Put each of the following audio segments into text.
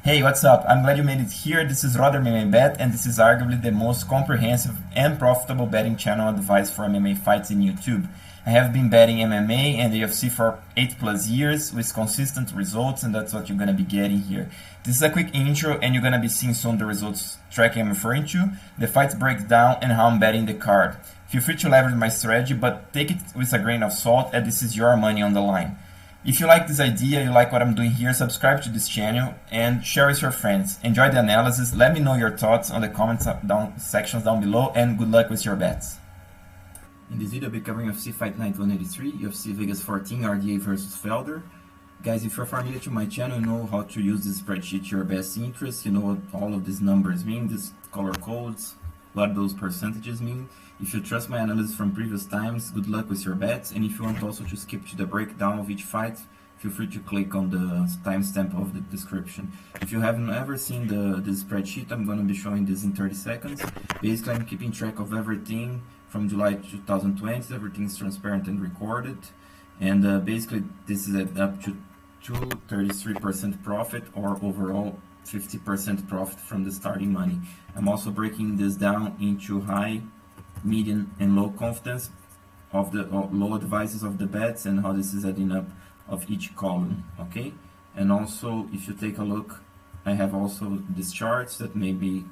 Hey, what's up? I'm glad you made it here. This is Roder MMA Bet, and this is arguably the most comprehensive and profitable betting channel advice for MMA fights in YouTube. I have been betting MMA and the UFC for 8 plus years with consistent results, and that's what you're gonna be getting here. This is a quick intro, and you're gonna be seeing soon the results track I'm referring to, the fights breakdown, and how I'm betting the card. Feel free to leverage my strategy, but take it with a grain of salt, as this is your money on the line. If you like this idea, you like what I'm doing here, subscribe to this channel and share with your friends. Enjoy the analysis, let me know your thoughts on the comments sections down below, and good luck with your bets. In this video I'll be covering UFC Fight Night 183, UFC Vegas 14, RDA versus Felder. Guys, if you're familiar to my channel, you know how to use this spreadsheet to your best interest, you know what all of these numbers mean, these color codes, what those percentages mean. If you trust my analysis from previous times, good luck with your bets, and if you want also to skip to the breakdown of each fight, feel free to click on the timestamp of the description. If you haven't ever seen this spreadsheet, I'm going to be showing this in 30 seconds. Basically, I'm keeping track of everything from July 2020, everything's transparent and recorded, and basically this is up to 33% profit, or overall 50% profit from the starting money. I'm also breaking this down into high, medium, and low confidence of the low advices of the bets, and how this is adding up of each column. Okay, and also if you take a look, I have also these charts that may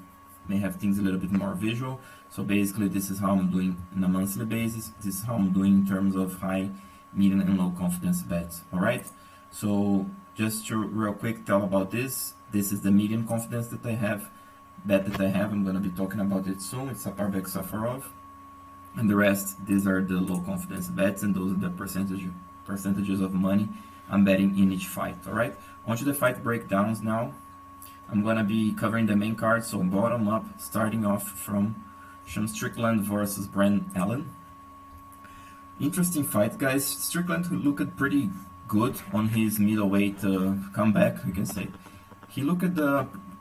have things a little bit more visual. So basically this is how I'm doing on a monthly basis, this is how I'm doing in terms of high, medium, and low confidence bets. All right, so just to real quick tell about this is the medium confidence that I have, bet that I have. I'm going to be talking about it soon. It's Saparbek Safarov, and the rest, these are the low confidence bets, and those are the percentages of money I'm betting in each fight. All right, on to the fight breakdowns now. I'm going to be covering the main card, so bottom up, starting off from Strickland versus Brandon Allen. Interesting fight, guys. Strickland looked pretty good on his middleweight comeback, you can say. He looked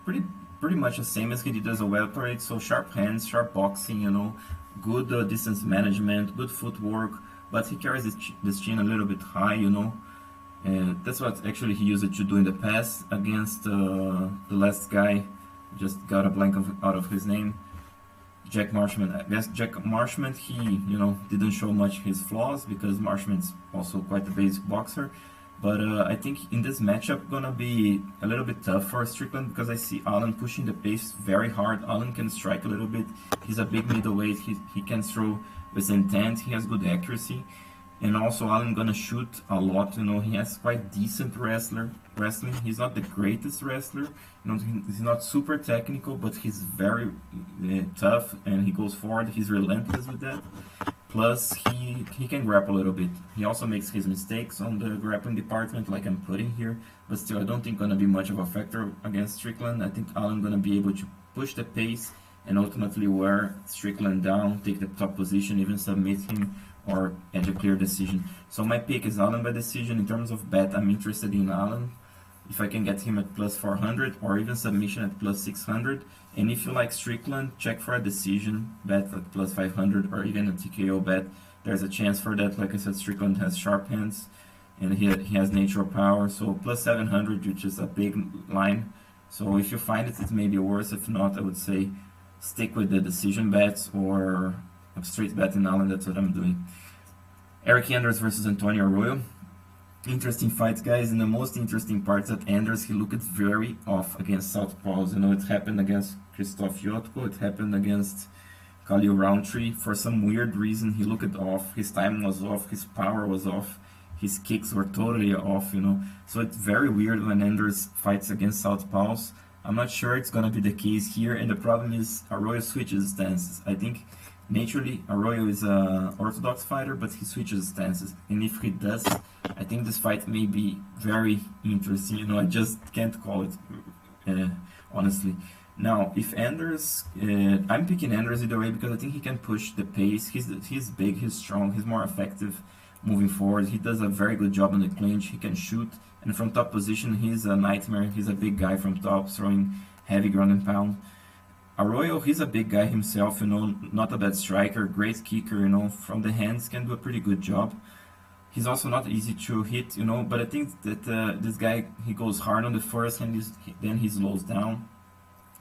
pretty much the same as he did as a welterweight, so sharp hands, sharp boxing, you know, good distance management, good footwork, but he carries this chin a little bit high, you know, and that's what actually he used it to do in the past against the last guy, just got a blank out of his name, Jack Marshman. I guess Jack Marshman, he, you know, didn't show much his flaws because Marshman's also quite a basic boxer. But I think in this matchup gonna be a little bit tough for Strickland, because I see Allen pushing the pace very hard. Allen can strike a little bit. He's a big middleweight. He can throw with intent. He has good accuracy, and also Allen gonna shoot a lot. You know, he has quite decent wrestling. He's not the greatest wrestler. You know, he's not super technical, but he's very tough, and he goes forward. He's relentless with that. Plus, he can grapple a little bit. He also makes his mistakes on the grappling department, like I'm putting here. But still, I don't think gonna be much of a factor against Strickland. I think Allen gonna be able to push the pace and ultimately wear Strickland down, take the top position, even submit him, or edge a clear decision. So my pick is Allen by decision. In terms of bet, I'm interested in Allen. If I can get him at plus 400, or even submission at plus 600. And if you like Strickland, check for a decision bet at plus 500, or even a TKO bet. There's a chance for that. Like I said, Strickland has sharp hands, and he has natural power. So plus 700, which is a big line. So if you find it, it may be worse. If not, I would say stick with the decision bets or a straight bet in Allen. That's what I'm doing. Eryk Anders versus Antonio Arroyo. Interesting fights, guys, and the most interesting part is that Anders, he looked very off against southpaws. You know, it happened against Krzysztof Jotko, it happened against Khalil Roundtree. For some weird reason, he looked off, his timing was off, his power was off, his kicks were totally off, you know. So it's very weird when Anders fights against southpaws. I'm not sure it's gonna be the case here, and the problem is Arroyo switches stances. I think naturally Arroyo is an orthodox fighter, but he switches stances, and if he does, I think this fight may be very interesting. You know, I just can't call it honestly. Now, if Anders, I'm picking Anders either way because I think he can push the pace. He's big, he's strong, he's more effective moving forward. He does a very good job on the clinch. He can shoot, and from top position, he's a nightmare. He's a big guy from top, throwing heavy ground and pound. Arroyo, he's a big guy himself, you know, not a bad striker, great kicker, you know, from the hands, can do a pretty good job. He's also not easy to hit, you know, but I think that this guy, he goes hard on the first and then he slows down.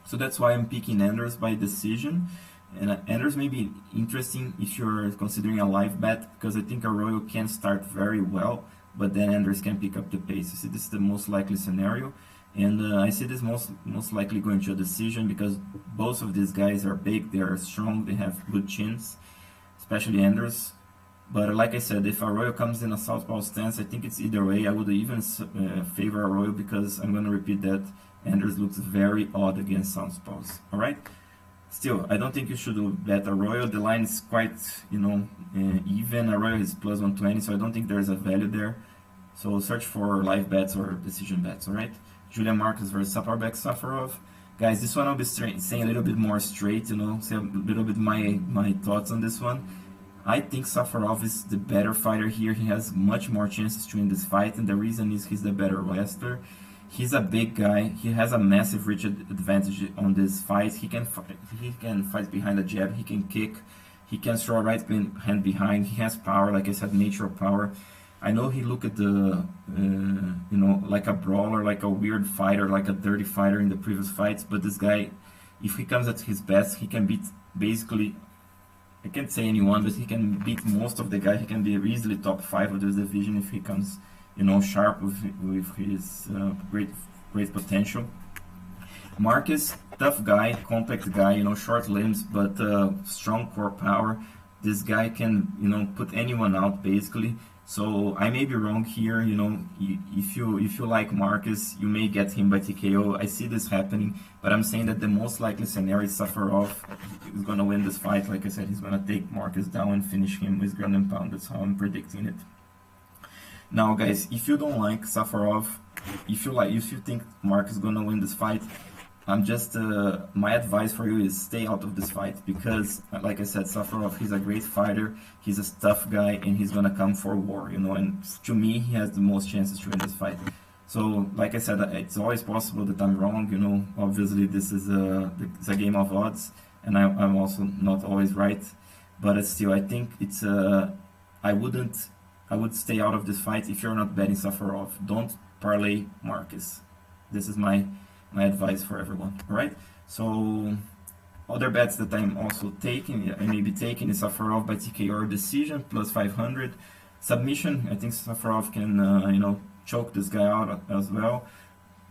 So that's why I'm picking Anders by decision. And Anders may be interesting if you're considering a live bet, because I think Arroyo can start very well, but then Anders can pick up the pace. You see, this is the most likely scenario. And I see this most likely going to a decision, because both of these guys are big, they are strong, they have good chins, especially Anders. But like I said, if Arroyo comes in a southpaw stance, I think it's either way. I would even favor Arroyo, because I'm going to repeat that Anders looks very odd against southpaws. All right. Still, I don't think you should bet Arroyo. The line is quite, you know, even. Arroyo is plus 120, so I don't think there's a value there. So search for live bets or decision bets. All right. JUlian Marquez versus Saparbek Safarov. Guys, this one I'll be saying a little bit more straight, you know, say a little bit my thoughts on this one. I think Safarov is the better fighter here. He has much more chances to win this fight, and the reason is he's the better wrestler. He's a big guy. He has a massive reach advantage on this fight. He can fight behind a jab. He can kick. He can throw a right hand behind. He has power, like I said, natural power. I know he looked at the, you know, like a brawler, like a weird fighter, like a dirty fighter in the previous fights. But this guy, if he comes at his best, he can beat basically, I can't say anyone, but he can beat most of the guys. He can be easily top 5 of this division if he comes, you know, sharp with his great potential. Marquez, tough guy, compact guy, you know, short limbs, but strong core power. This guy can, you know, put anyone out basically. So I may be wrong here, you know. If you like Marquez, you may get him by TKO. I see this happening, but I'm saying that the most likely scenario is Safarov is gonna win this fight. Like I said, he's gonna take Marquez down and finish him with ground and pound. That's how I'm predicting it. Now, guys, if you don't like Safarov, if you think Marquez is gonna win this fight, I'm just my advice for you is stay out of this fight, because like I said, Safarov, he's a great fighter, he's a tough guy, and he's gonna come for war, you know, and to me he has the most chances to win this fight. So like I said, it's always possible that I'm wrong, you know. Obviously this is it's a game of odds, and I'm also not always right, but still I think it's I would stay out of this fight if you're not betting Safarov. Don't parlay Marquez. This is my advice for everyone. All right. So other bets that I'm also taking, I may be taking, is Safarov by TKO or decision plus 500. Submission, I think Safarov can you know, choke this guy out as well.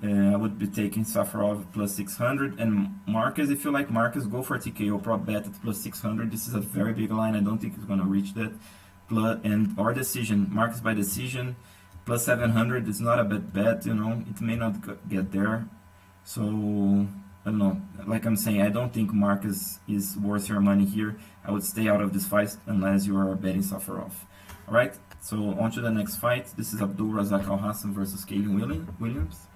I would be taking Safarov plus 600, and Marquez, if you like Marquez, go for TKO prop bet at plus 600. This is a very big line. I don't think it's gonna reach that. Or decision, Marquez by decision plus 700 is not a bad bet, you know. It may not get there. So, I don't know, like I'm saying, I don't think Marquez is worth your money here. I would stay out of this fight unless you are betting Safarov. Alright, so on to the next fight. This is Abdul Razak Alhassan versus Khaos Williams.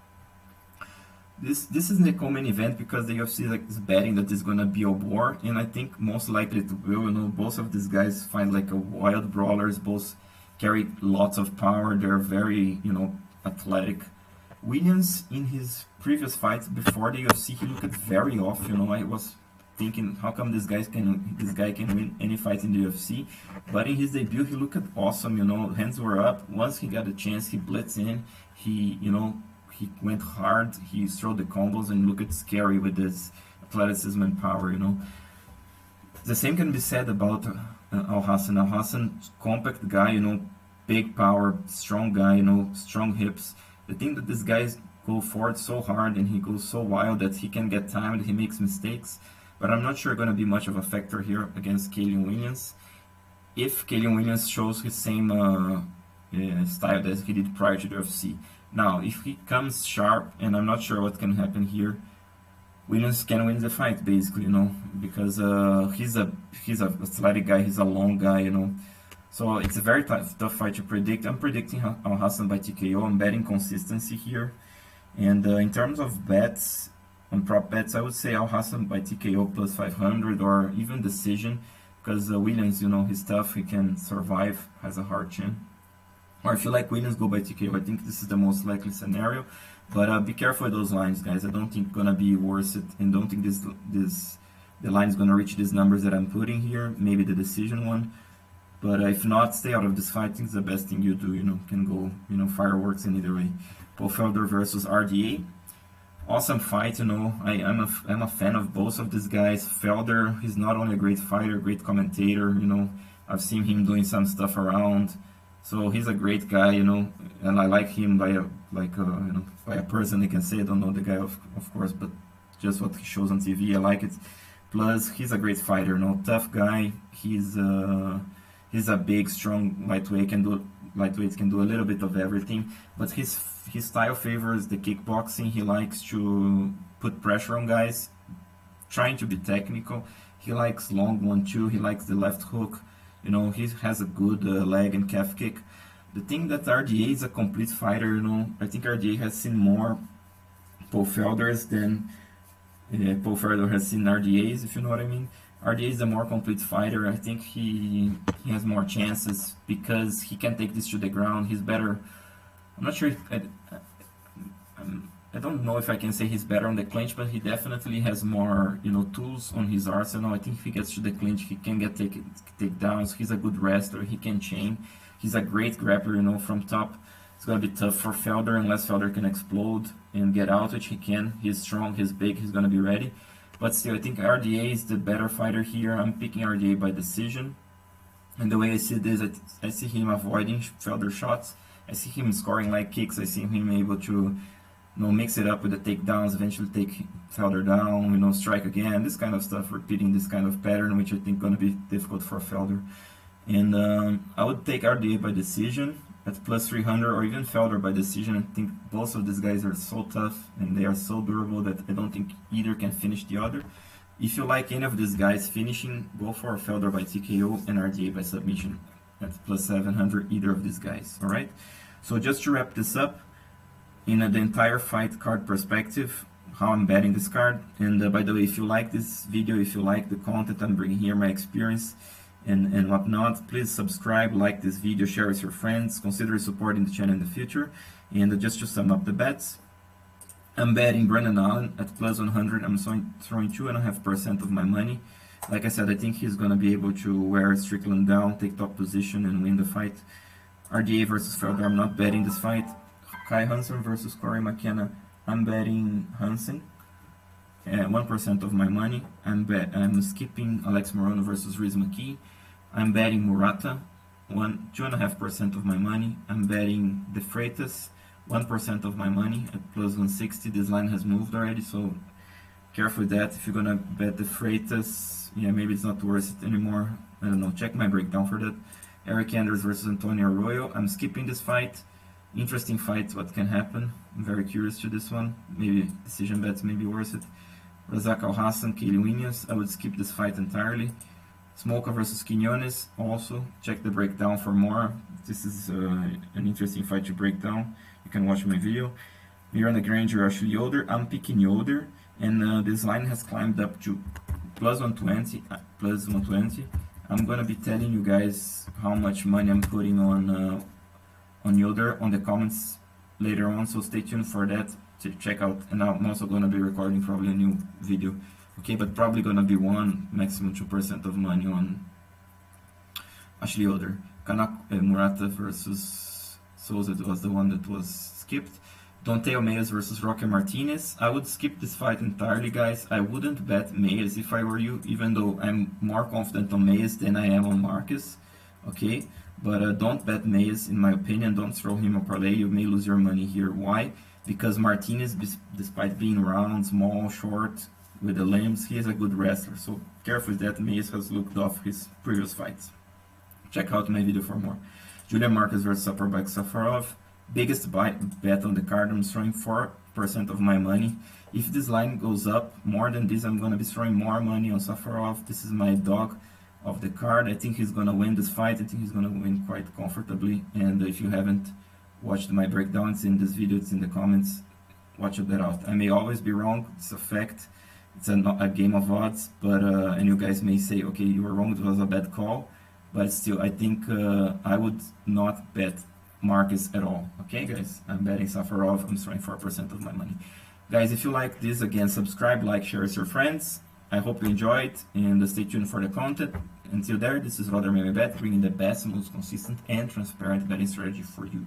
This isn't a co-main event because the UFC is betting that it's gonna be a war, and I think most likely it will. You know, both of these guys find like a wild brawlers, both carry lots of power, they're very, you know, athletic. Williams, in his previous fights before the UFC, he looked very off. You know, I was thinking, how come this guy can win any fight in the UFC? But in his debut, he looked awesome. You know, hands were up. Once he got a chance, he blitzed in. He, you know, he went hard. He threw the combos and looked scary with his athleticism and power. You know, the same can be said about Alhassan. Alhassan, compact guy. You know, big power, strong guy. You know, strong hips. The thing that this guy goes forward so hard and he goes so wild that he can get timed, he makes mistakes, but I'm not sure going to be much of a factor here against Khaos Williams. If Khaos Williams shows his same style that he did prior to the UFC. Now, if he comes sharp, and I'm not sure what can happen here, Williams can win the fight basically, you know, because he's a athletic guy, he's a long guy, you know. So it's a very tough fight to predict. I'm predicting Alhassan by TKO. I'm betting consistency here. And in terms of bets, on prop bets, I would say Alhassan by TKO plus 500 or even decision, because Williams, you know, he's tough, he can survive, has a hard chin. Or if you like Williams, go by TKO. I think this is the most likely scenario. But be careful with those lines, guys. I don't think it's gonna be worth it, and don't think the line is gonna reach these numbers that I'm putting here. Maybe the decision one. But if not, stay out of this fight. I think it's the best thing you do, can go, fireworks in either way. Paul Felder versus RDA. Awesome fight, I'm a fan of both of these guys. Felder, he's not only a great fighter, great commentator, I've seen him doing some stuff around. So he's a great guy, and I like him by a person, I can say. I don't know the guy, of course, but just what he shows on TV, I like it. Plus, he's a great fighter, tough guy. He's a big, strong lightweight. Lightweights can do a little bit of everything, but his style favors the kickboxing. He likes to put pressure on guys, trying to be technical. He likes long 1-2. He likes the left hook. He has a good leg and calf kick. The thing that RDA is a complete fighter. I think RDA has seen more Paul Felders than Paul Felder has seen RDAs, if you know what I mean. RDA is a more complete fighter. I think he has more chances because he can take this to the ground. He's better. I'm not sure if I don't know if I can say he's better on the clinch, but he definitely has more tools on his arsenal. I think if he gets to the clinch, he can get takedowns. He's a good wrestler. He can chain. He's a great grappler. From top, it's gonna be tough for Felder unless Felder can explode and get out, which he can. He's strong. He's big. He's gonna be ready. But still, I think RDA is the better fighter here. I'm picking RDA by decision. And the way I see this, I see him avoiding Felder shots. I see him scoring leg kicks. I see him able to mix it up with the takedowns, eventually take Felder down, strike again, this kind of stuff, repeating this kind of pattern, which I think going to be difficult for Felder. And I would take RDA by decision at plus 300, or even Felder by decision. I think both of these guys are so tough and they are so durable that I don't think either can finish the other. If you like any of these guys finishing, go for Felder by TKO and RDA by submission at plus 700, either of these guys, alright? So just to wrap this up, in the entire fight card perspective, how I'm betting this card. And by the way, if you like this video, if you like the content I'm bringing here, my experience and whatnot, please subscribe, like this video, share with your friends, consider supporting the channel in the future. And just to sum up the bets, I'm betting Brendan Allen at plus 100. I'm throwing 2.5% of my money. Like I said, I think he's going to be able to wear Strickland down, take top position, and win the fight. RDA versus Felder, I'm not betting this fight. Kai Hansen versus Corey McKenna, I'm betting Hansen. 1% of my money. I'm skipping Alex Morono versus Riz McKee. I'm betting Murata, 2.5% of my money. I'm betting De Freitas, 1% of my money at plus 160. This line has moved already, so careful with that. If you're gonna bet De Freitas, yeah, maybe it's not worth it anymore. I don't know. Check my breakdown for that. Eryk Anders versus Antonio Arroyo. I'm skipping this fight. Interesting fight. What can happen? I'm very curious to this one. Maybe decision bets may be worth it. Razak Alhassan, Khaos Williams. I would skip this fight entirely. Smoka versus Quinones. Also check the breakdown for more. This is an interesting fight to break down. You can watch my video. Miranda Granger, Ashley Yoder. I'm picking Yoder, and this line has climbed up to plus 120. Plus 120. I'm gonna be telling you guys how much money I'm putting on Yoder on the comments later on, so stay tuned for that to check out. And I'm also gonna be recording probably a new video, okay? But probably gonna be 1, maximum 2% of money on Ashley Yoder. Murata versus Souza was the one that was skipped. Dante Mayes versus Roque Martinez. I would skip this fight entirely, guys. I wouldn't bet Mayes if I were you, even though I'm more confident on Mayes than I am on Marquez, okay? But don't bet Mayes, in my opinion. Don't throw him a parlay. You may lose your money here. Why? Because Martinez, despite being round, small, short, with the limbs, he is a good wrestler. So careful with that. Mayes has looked off his previous fights. Check out my video for more. JUlian Marquez versus Saparbek Safarov. Biggest bet on the card. I'm throwing 4% of my money. If this line goes up more than this, I'm going to be throwing more money on Safarov. This is my dog of the card. I think he's going to win this fight. I think he's going to win quite comfortably. And if you haven't watched my breakdown, it's in this video, it's in the comments. Watch that out. I may always be wrong. It's a fact. It's a game of odds. But and you guys may say, okay, you were wrong. It was a bad call. But still, I think I would not bet Marquez at all. Okay, guys, I'm betting Safarov. I'm throwing 4% of my money. Guys, if you like this, again, subscribe, like, share with your friends. I hope you enjoyed, and stay tuned for the content. Until there, this is Roder Bet, bringing the best, most consistent and transparent betting strategy for you.